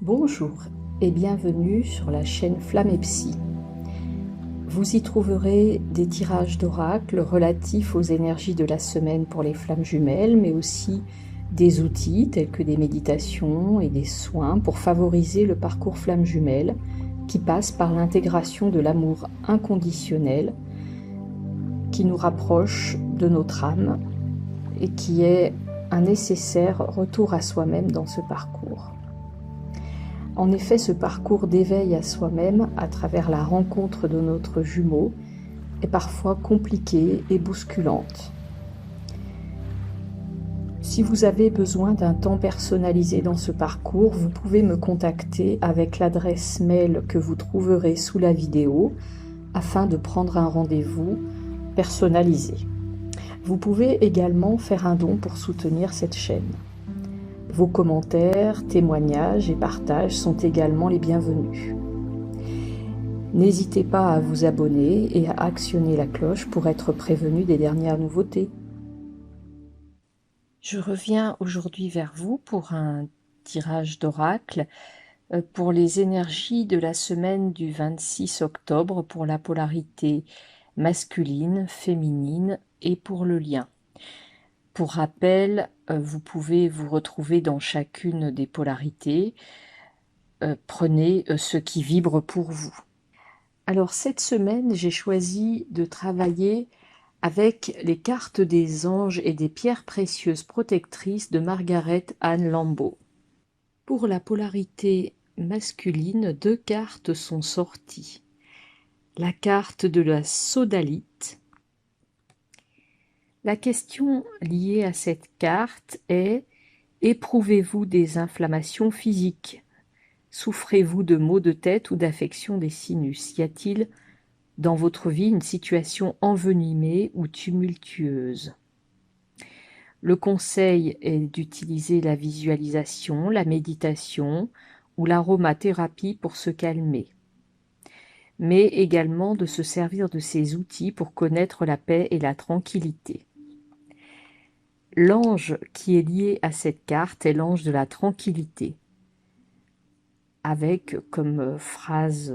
Bonjour et bienvenue sur la chaîne Flamme et Psy. Vous y trouverez des tirages d'oracle relatifs aux énergies de la semaine pour les flammes jumelles, mais aussi des outils tels que des méditations et des soins pour favoriser le parcours flamme jumelle qui passe par l'intégration de l'amour inconditionnel qui nous rapproche de notre âme et qui est un nécessaire retour à soi-même dans ce parcours. En effet, ce parcours d'éveil à soi-même à travers la rencontre de notre jumeau est parfois compliqué et bousculante. Si vous avez besoin d'un temps personnalisé dans ce parcours, vous pouvez me contacter avec l'adresse mail que vous trouverez sous la vidéo afin de prendre un rendez-vous personnalisé. Vous pouvez également faire un don pour soutenir cette chaîne. Vos commentaires, témoignages et partages sont également les bienvenus. N'hésitez pas à vous abonner et à actionner la cloche pour être prévenu des dernières nouveautés. Je reviens aujourd'hui vers vous pour un tirage d'oracle pour les énergies de la semaine du 26 octobre pour la polarité masculine, féminine et pour le lien. Pour rappel, vous pouvez vous retrouver dans chacune des polarités. Prenez ce qui vibre pour vous. Alors cette semaine, j'ai choisi de travailler avec les cartes des anges et des pierres précieuses protectrices de Margaret Anne Lambeau. Pour la polarité masculine, 2 cartes sont sorties. La carte de la sodalite. La question liée à cette carte est: éprouvez-vous des inflammations physiques? Souffrez-vous de maux de tête ou d'affections des sinus? Y a-t-il dans votre vie une situation envenimée ou tumultueuse? Le conseil est d'utiliser la visualisation, la méditation ou l'aromathérapie pour se calmer, mais également de se servir de ces outils pour connaître la paix et la tranquillité. L'ange qui est lié à cette carte est l'ange de la tranquillité, avec comme phrase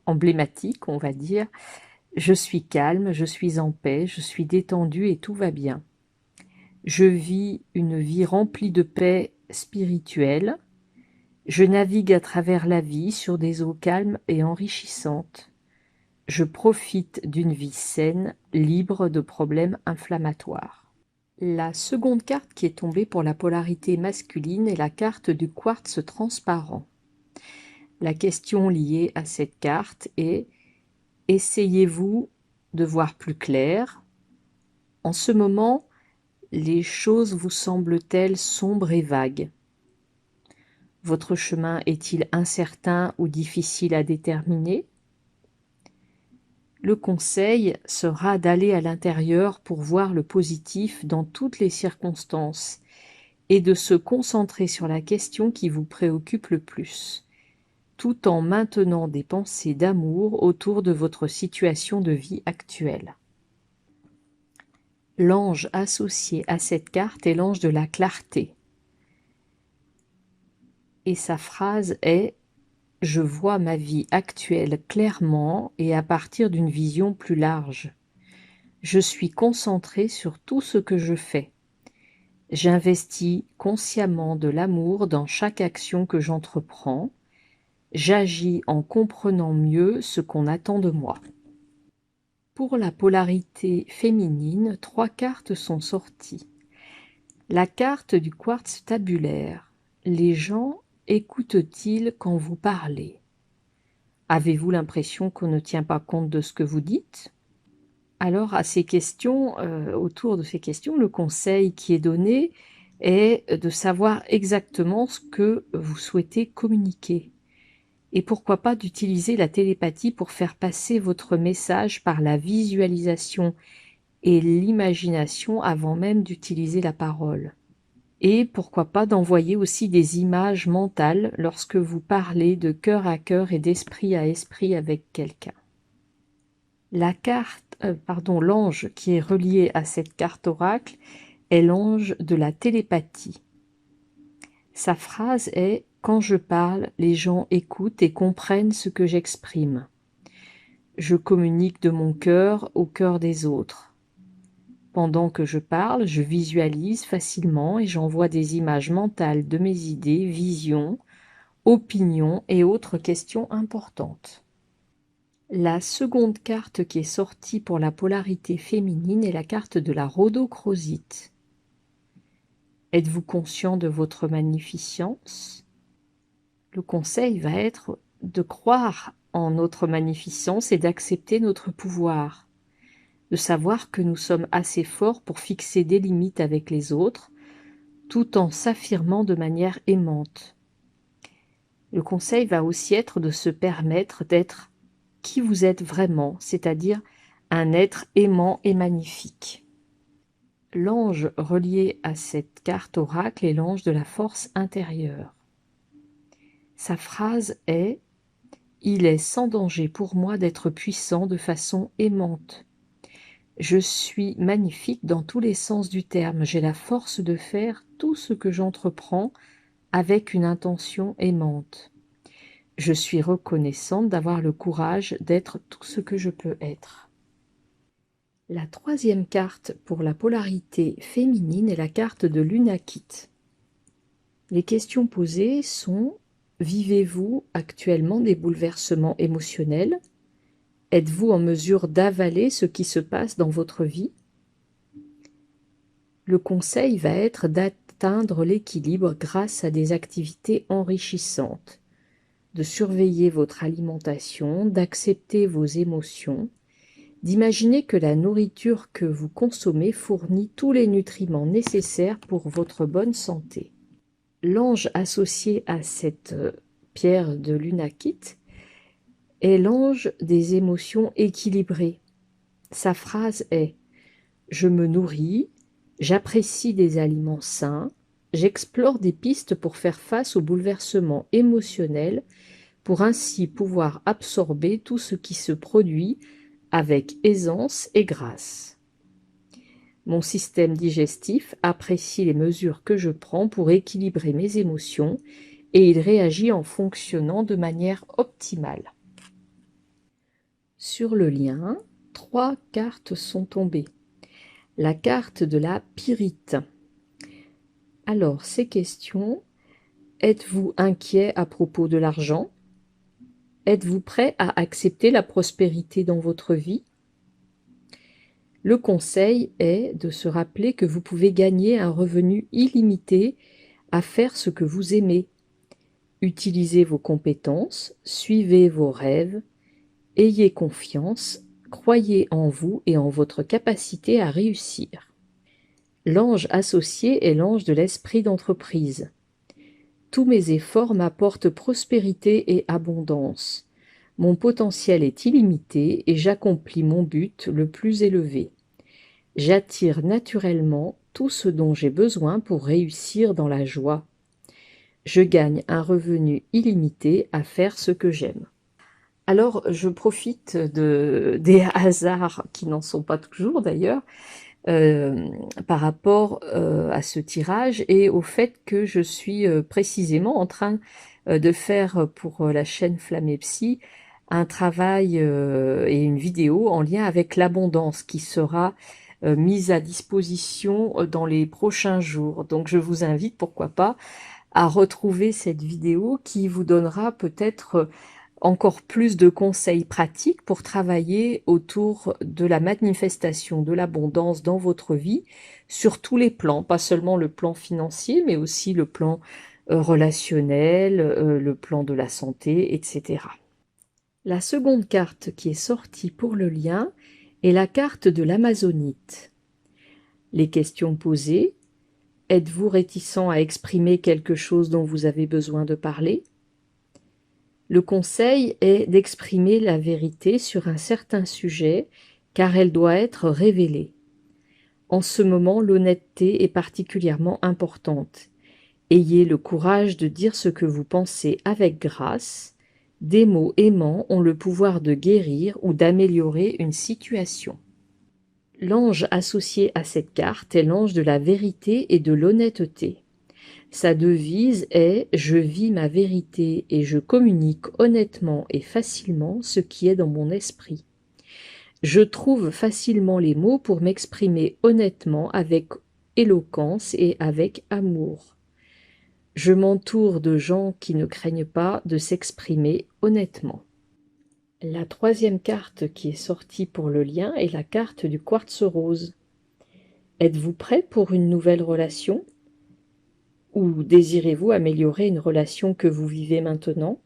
emblématique, on va dire: je suis calme, je suis en paix, je suis détendu et tout va bien. Je vis une vie remplie de paix spirituelle. Je navigue à travers la vie sur des eaux calmes et enrichissantes. Je profite d'une vie saine, libre de problèmes inflammatoires. La seconde carte qui est tombée pour la polarité masculine est la carte du quartz transparent. La question liée à cette carte est: essayez-vous de voir plus clair? En ce moment, les choses vous semblent-elles sombres et vagues? Votre chemin est-il incertain ou difficile à déterminer? Le conseil sera d'aller à l'intérieur pour voir le positif dans toutes les circonstances et de se concentrer sur la question qui vous préoccupe le plus, tout en maintenant des pensées d'amour autour de votre situation de vie actuelle. L'ange associé à cette carte est l'ange de la clarté. Et sa phrase est: je vois ma vie actuelle clairement et à partir d'une vision plus large. Je suis concentré sur tout ce que je fais. J'investis consciemment de l'amour dans chaque action que j'entreprends. J'agis en comprenant mieux ce qu'on attend de moi. Pour la polarité féminine, 3 cartes sont sorties. La carte du quartz tabulaire. Les gens écoutent-ils quand vous parlez? Avez-vous l'impression qu'on ne tient pas compte de ce que vous dites? Alors, à ces questions, autour de ces questions, le conseil qui est donné est de savoir exactement ce que vous souhaitez communiquer. Et pourquoi pas d'utiliser la télépathie pour faire passer votre message par la visualisation et l'imagination avant même d'utiliser la parole. Et pourquoi pas d'envoyer aussi des images mentales lorsque vous parlez de cœur à cœur et d'esprit à esprit avec quelqu'un. L'ange qui est relié à cette carte oracle est l'ange de la télépathie. Sa phrase est « Quand je parle, les gens écoutent et comprennent ce que j'exprime. Je communique de mon cœur au cœur des autres. Pendant que je parle, je visualise facilement et j'envoie des images mentales de mes idées, visions, opinions et autres questions importantes. » La seconde carte qui est sortie pour la polarité féminine est la carte de la rhodochrosite. Êtes-vous conscient de votre magnificence? Le conseil va être de croire en notre magnificence et d'accepter notre pouvoir, de savoir que nous sommes assez forts pour fixer des limites avec les autres, tout en s'affirmant de manière aimante. Le conseil va aussi être de se permettre d'être qui vous êtes vraiment, c'est-à-dire un être aimant et magnifique. L'ange relié à cette carte oracle est l'ange de la force intérieure. Sa phrase est « Il est sans danger pour moi d'être puissant de façon aimante. Je suis magnifique dans tous les sens du terme. J'ai la force de faire tout ce que j'entreprends avec une intention aimante. Je suis reconnaissante d'avoir le courage d'être tout ce que je peux être. » La troisième carte pour la polarité féminine est la carte de l'Unakit. Les questions posées sont: vivez-vous actuellement des bouleversements émotionnels? Êtes-vous en mesure d'avaler ce qui se passe dans votre vie? Le conseil va être d'atteindre l'équilibre grâce à des activités enrichissantes, de surveiller votre alimentation, d'accepter vos émotions, d'imaginer que la nourriture que vous consommez fournit tous les nutriments nécessaires pour votre bonne santé. L'ange associé à cette pierre de l'Unakit est l'ange des émotions équilibrées. Sa phrase est « Je me nourris, j'apprécie des aliments sains, j'explore des pistes pour faire face aux bouleversements émotionnels pour ainsi pouvoir absorber tout ce qui se produit avec aisance et grâce. Mon système digestif apprécie les mesures que je prends pour équilibrer mes émotions et il réagit en fonctionnant de manière optimale. » Sur le lien, 3 cartes sont tombées. La carte de la Pyrite. Alors, ces questions: êtes-vous inquiet à propos de l'argent? Êtes-vous prêt à accepter la prospérité dans votre vie? Le conseil est de se rappeler que vous pouvez gagner un revenu illimité à faire ce que vous aimez. Utilisez vos compétences, suivez vos rêves, ayez confiance, croyez en vous et en votre capacité à réussir. L'ange associé est l'ange de l'esprit d'entreprise. Tous mes efforts m'apportent prospérité et abondance. Mon potentiel est illimité et j'accomplis mon but le plus élevé. J'attire naturellement tout ce dont j'ai besoin pour réussir dans la joie. Je gagne un revenu illimité à faire ce que j'aime. Alors, je profite des hasards qui n'en sont pas toujours d'ailleurs, par rapport à ce tirage et au fait que je suis précisément en train de faire pour la chaîne Flamme et Psy un travail et une vidéo en lien avec l'abondance qui sera mise à disposition dans les prochains jours. Donc je vous invite, pourquoi pas, à retrouver cette vidéo qui vous donnera peut-être encore plus de conseils pratiques pour travailler autour de la manifestation de l'abondance dans votre vie, sur tous les plans, pas seulement le plan financier, mais aussi le plan relationnel, le plan de la santé, etc. La seconde carte qui est sortie pour le lien est la carte de l'Amazonite. Les questions posées: êtes-vous réticent à exprimer quelque chose dont vous avez besoin de parler? Le conseil est d'exprimer la vérité sur un certain sujet, car elle doit être révélée. En ce moment, l'honnêteté est particulièrement importante. Ayez le courage de dire ce que vous pensez avec grâce. Des mots aimants ont le pouvoir de guérir ou d'améliorer une situation. L'ange associé à cette carte est l'ange de la vérité et de l'honnêteté. Sa devise est « Je vis ma vérité et je communique honnêtement et facilement ce qui est dans mon esprit. Je trouve facilement les mots pour m'exprimer honnêtement avec éloquence et avec amour. Je m'entoure de gens qui ne craignent pas de s'exprimer honnêtement. » La troisième carte qui est sortie pour le lien est la carte du quartz rose. Êtes-vous prêt pour une nouvelle relation? Ou désirez-vous améliorer une relation que vous vivez maintenant?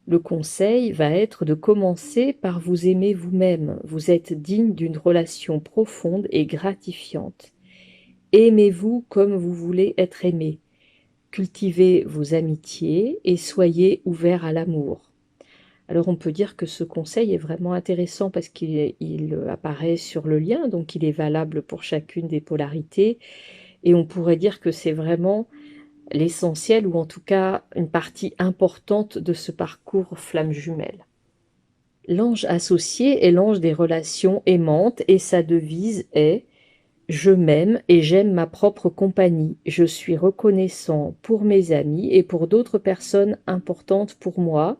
Le conseil va être de commencer par vous aimer vous-même. Vous êtes digne d'une relation profonde et gratifiante. Aimez-vous comme vous voulez être aimé. Cultivez vos amitiés et soyez ouvert à l'amour. Alors on peut dire que ce conseil est vraiment intéressant parce qu'il apparaît sur le lien, donc il est valable pour chacune des polarités. Et on pourrait dire que c'est vraiment l'essentiel, ou en tout cas une partie importante de ce parcours flamme jumelle. L'ange associé est l'ange des relations aimantes et sa devise est « Je m'aime et j'aime ma propre compagnie. Je suis reconnaissant pour mes amis et pour d'autres personnes importantes pour moi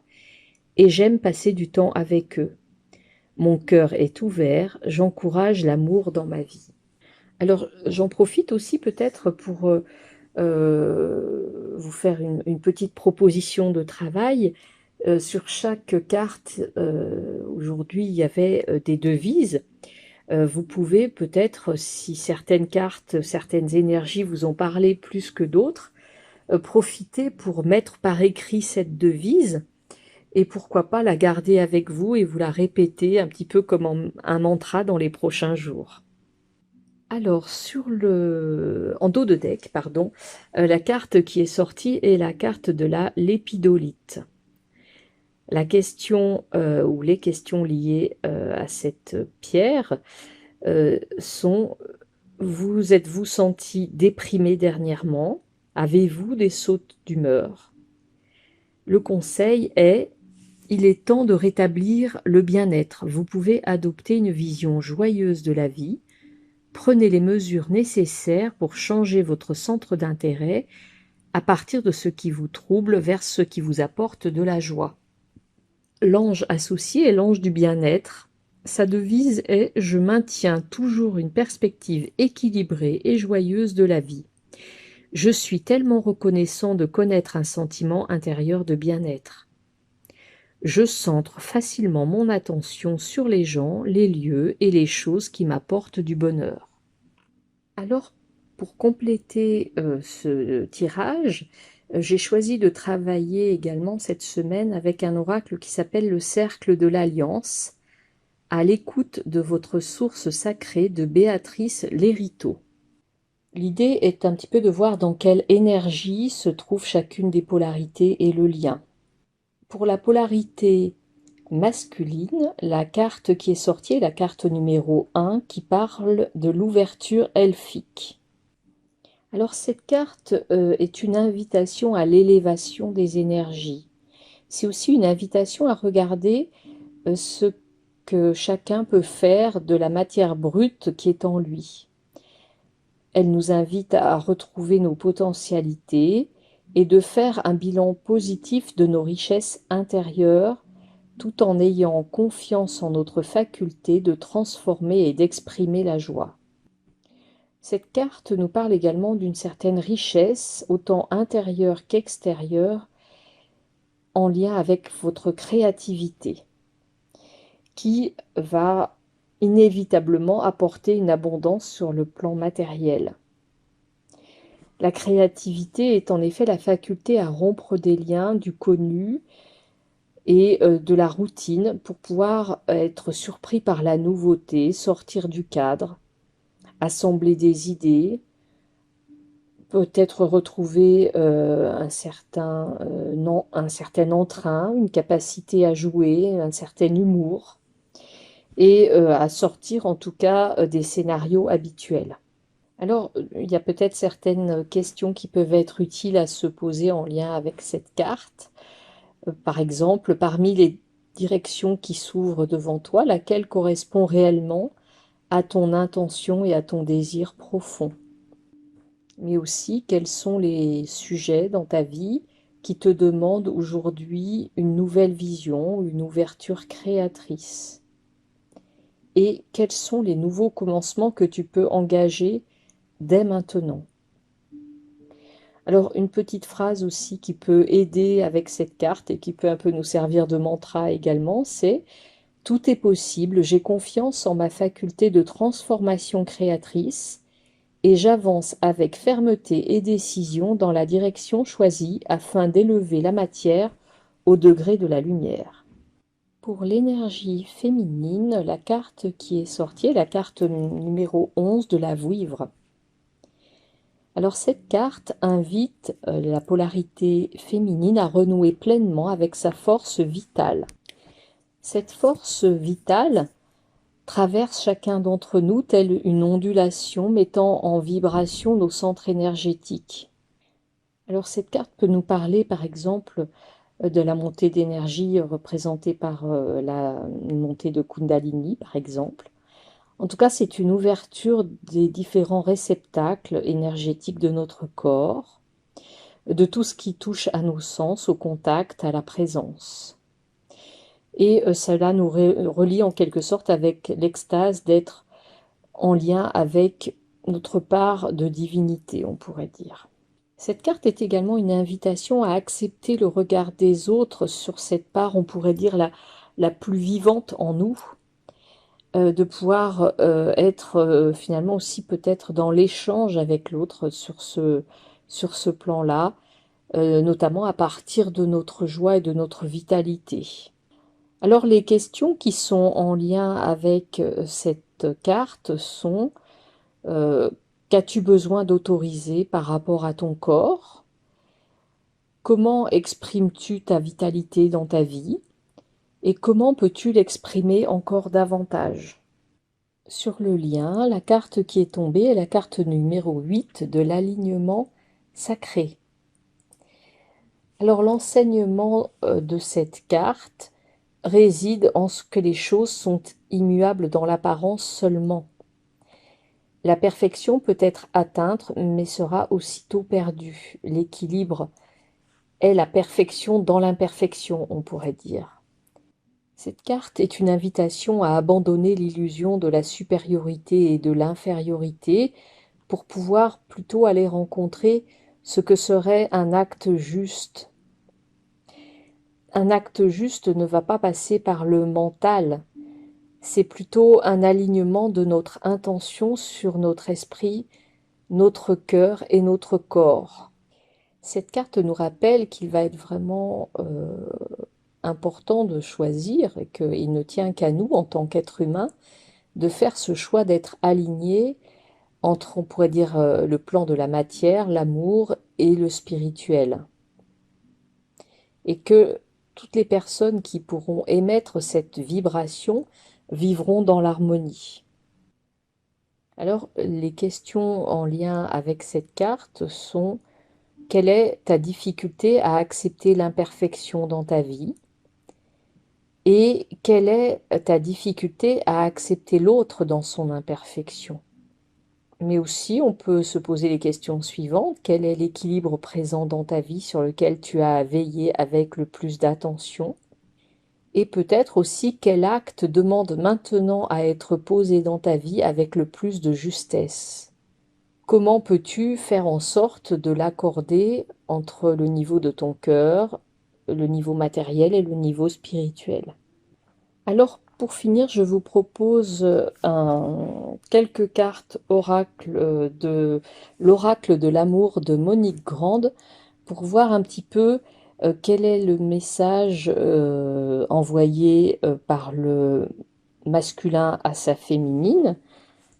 et j'aime passer du temps avec eux. Mon cœur est ouvert, j'encourage l'amour dans ma vie. » Alors j'en profite aussi peut-être pour vous faire une petite proposition de travail. Sur chaque carte, aujourd'hui, il y avait des devises. Vous pouvez peut-être, si certaines cartes, certaines énergies vous ont parlé plus que d'autres, profiter pour mettre par écrit cette devise et pourquoi pas la garder avec vous et vous la répéter un petit peu comme un mantra dans les prochains jours. Alors, en dos de deck, pardon, la carte qui est sortie est la carte de la lépidolite. La question ou les questions liées à cette pierre sont: vous êtes-vous senti déprimé dernièrement? Avez-vous des sautes d'humeur? Le conseil est: il est temps de rétablir le bien-être. Vous pouvez adopter une vision joyeuse de la vie. Prenez les mesures nécessaires pour changer votre centre d'intérêt à partir de ce qui vous trouble vers ce qui vous apporte de la joie. L'ange associé est l'ange du bien-être. Sa devise est « Je maintiens toujours une perspective équilibrée et joyeuse de la vie. Je suis tellement reconnaissant de connaître un sentiment intérieur de bien-être. Je centre facilement mon attention sur les gens, les lieux et les choses qui m'apportent du bonheur. » Alors, pour compléter ce tirage, j'ai choisi de travailler également cette semaine avec un oracle qui s'appelle le Cercle de l'Alliance, à l'écoute de votre source sacrée, de Béatrice Lériteau. L'idée est un petit peu de voir dans quelle énergie se trouve chacune des polarités et le lien. Pour la polarité masculine, la carte qui est sortie est la carte numéro 1 qui parle de l'ouverture elfique. Alors cette carte est une invitation à l'élévation des énergies. C'est aussi une invitation à regarder ce que chacun peut faire de la matière brute qui est en lui. Elle nous invite à retrouver nos potentialités et de faire un bilan positif de nos richesses intérieures, tout en ayant confiance en notre faculté de transformer et d'exprimer la joie. Cette carte nous parle également d'une certaine richesse, autant intérieure qu'extérieure, en lien avec votre créativité, qui va inévitablement apporter une abondance sur le plan matériel. La créativité est en effet la faculté à rompre des liens, du connu et de la routine pour pouvoir être surpris par la nouveauté, sortir du cadre, assembler des idées, peut-être retrouver un certain entrain, une capacité à jouer, un certain humour, et à sortir en tout cas des scénarios habituels. Alors, il y a peut-être certaines questions qui peuvent être utiles à se poser en lien avec cette carte. Par exemple, parmi les directions qui s'ouvrent devant toi, laquelle correspond réellement à ton intention et à ton désir profond? mais aussi quels sont les sujets dans ta vie qui te demandent aujourd'hui une nouvelle vision, une ouverture créatrice. Et quels sont les nouveaux commencements que tu peux engager dès maintenant. Alors, une petite phrase aussi qui peut aider avec cette carte et qui peut un peu nous servir de mantra également, c'est: tout est possible, j'ai confiance en ma faculté de transformation créatrice et j'avance avec fermeté et décision dans la direction choisie afin d'élever la matière au degré de la lumière. Pour l'énergie féminine, la carte qui est sortie est la carte numéro 11 de la Vouivre. Alors cette carte invite la polarité féminine à renouer pleinement avec sa force vitale. Cette force vitale traverse chacun d'entre nous telle une ondulation mettant en vibration nos centres énergétiques. Alors cette carte peut nous parler par exemple de la montée d'énergie représentée par la montée de Kundalini par exemple. En tout cas, c'est une ouverture des différents réceptacles énergétiques de notre corps, de tout ce qui touche à nos sens, au contact, à la présence. Et cela nous relie en quelque sorte avec l'extase d'être en lien avec notre part de divinité, on pourrait dire. Cette carte est également une invitation à accepter le regard des autres sur cette part, on pourrait dire, la plus vivante en nous, de pouvoir être finalement aussi peut-être dans l'échange avec l'autre sur ce plan-là, notamment à partir de notre joie et de notre vitalité. Alors les questions qui sont en lien avec cette carte sont qu'as-tu besoin d'autoriser par rapport à ton corps? Comment exprimes-tu ta vitalité dans ta vie? Et comment peux-tu l'exprimer encore davantage? Sur le lien, la carte qui est tombée est la carte numéro 8 de l'alignement sacré. Alors l'enseignement de cette carte réside en ce que les choses sont immuables dans l'apparence seulement. La perfection peut être atteinte, mais sera aussitôt perdue. L'équilibre est la perfection dans l'imperfection, on pourrait dire. Cette carte est une invitation à abandonner l'illusion de la supériorité et de l'infériorité pour pouvoir plutôt aller rencontrer ce que serait un acte juste. Un acte juste ne va pas passer par le mental, c'est plutôt un alignement de notre intention sur notre esprit, notre cœur et notre corps. Cette carte nous rappelle qu'il va être vraiment important de choisir et qu'il ne tient qu'à nous en tant qu'être humain de faire ce choix d'être aligné entre, on pourrait dire, le plan de la matière, l'amour et le spirituel. Et que toutes les personnes qui pourront émettre cette vibration vivront dans l'harmonie. Alors, les questions en lien avec cette carte sont: quelle est ta difficulté à accepter l'imperfection dans ta vie? Et quelle est ta difficulté à accepter l'autre dans son imperfection? Mais aussi, on peut se poser les questions suivantes. Quel est l'équilibre présent dans ta vie sur lequel tu as à veiller avec le plus d'attention? Et peut-être aussi quel acte demande maintenant à être posé dans ta vie avec le plus de justesse? Comment peux-tu faire en sorte de l'accorder entre le niveau de ton cœur, le niveau matériel et le niveau spirituel? Alors, pour finir, je vous propose quelques cartes oracle de l'oracle de l'amour de Monique Grande pour voir un petit peu quel est le message envoyé par le masculin à sa féminine.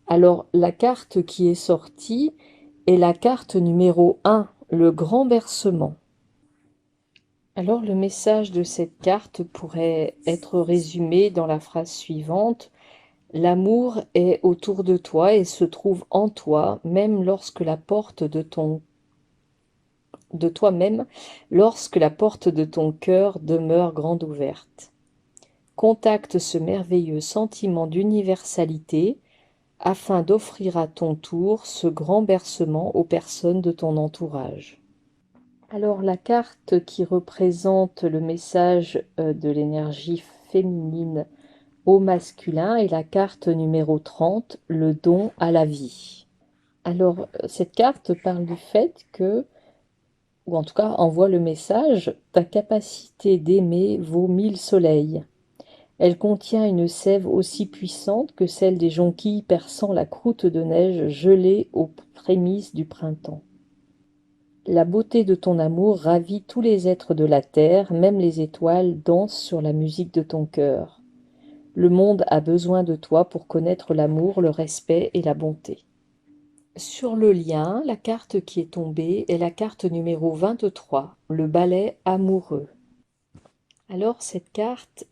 Alors, la carte qui est sortie est la carte numéro 1, le grand bercement. Alors, le message de cette carte pourrait être résumé dans la phrase suivante: l'amour est autour de toi et se trouve en toi, même lorsque la porte de toi-même, lorsque la porte de ton cœur demeure grande ouverte. Contacte ce merveilleux sentiment d'universalité afin d'offrir à ton tour ce grand bercement aux personnes de ton entourage. Alors la carte qui représente le message de l'énergie féminine au masculin est la carte numéro 30, le don à la vie. Alors cette carte parle du fait que, ou en tout cas envoie le message, ta capacité d'aimer vaut 1000 soleils. Elle contient une sève aussi puissante que celle des jonquilles perçant la croûte de neige gelée aux prémices du printemps. La beauté de ton amour ravit tous les êtres de la terre, même les étoiles dansent sur la musique de ton cœur. Le monde a besoin de toi pour connaître l'amour, le respect et la bonté. Sur le lien, la carte qui est tombée est la carte numéro 23, le balai amoureux. Alors cette carte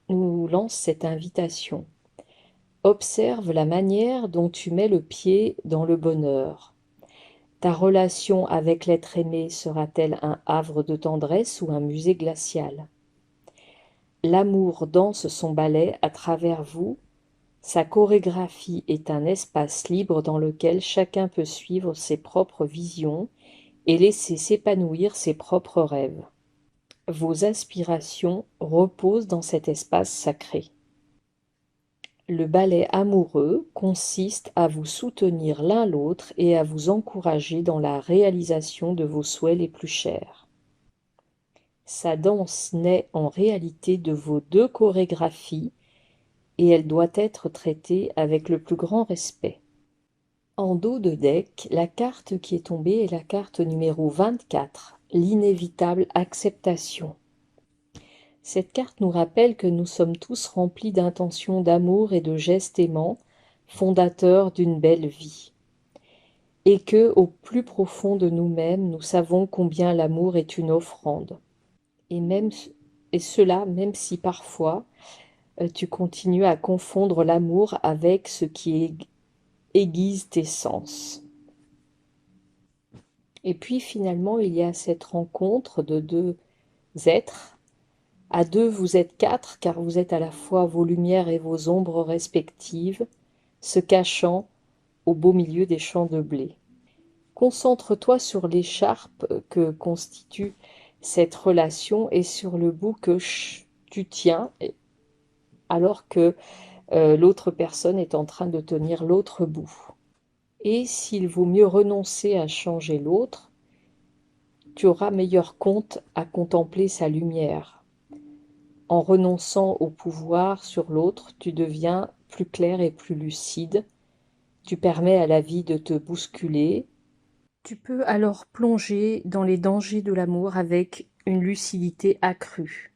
nous lance cette invitation. Observe la manière dont tu mets le pied dans le bonheur. Ta relation avec l'être aimé sera-t-elle un havre de tendresse ou un musée glacial? L'amour danse son ballet à travers vous. Sa chorégraphie est un espace libre dans lequel chacun peut suivre ses propres visions et laisser s'épanouir ses propres rêves. Vos aspirations reposent dans cet espace sacré. Le ballet amoureux consiste à vous soutenir l'un l'autre et à vous encourager dans la réalisation de vos souhaits les plus chers. Sa danse naît en réalité de vos deux chorégraphies et elle doit être traitée avec le plus grand respect. En dos de deck, la carte qui est tombée est la carte numéro 24, l'inévitable acceptation. Cette carte nous rappelle que nous sommes tous remplis d'intentions d'amour et de gestes aimants, fondateurs d'une belle vie. Et que, au plus profond de nous-mêmes, nous savons combien l'amour est une offrande. Et cela, même si parfois tu continues à confondre l'amour avec ce qui aiguise tes sens. Et puis finalement, il y a cette rencontre de deux êtres. À deux, vous êtes quatre, car vous êtes à la fois vos lumières et vos ombres respectives, se cachant au beau milieu des champs de blé. Concentre-toi sur l'écharpe que constitue cette relation et sur le bout que tu tiens, alors que l'autre personne est en train de tenir l'autre bout. Et s'il vaut mieux renoncer à changer l'autre, tu auras meilleur compte à contempler sa lumière. En renonçant au pouvoir sur l'autre, tu deviens plus clair et plus lucide. Tu permets à la vie de te bousculer. Tu peux alors plonger dans les dangers de l'amour avec une lucidité accrue.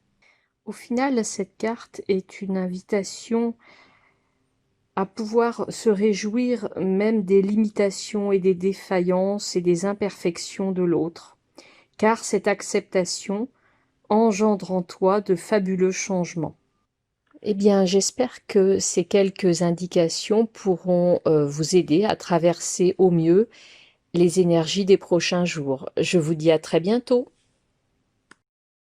Au final, cette carte est une invitation à pouvoir se réjouir même des limitations et des défaillances et des imperfections de l'autre, car cette acceptation engendre en toi de fabuleux changements. Eh bien, j'espère que ces quelques indications pourront vous aider à traverser au mieux les énergies des prochains jours. Je vous dis à très bientôt.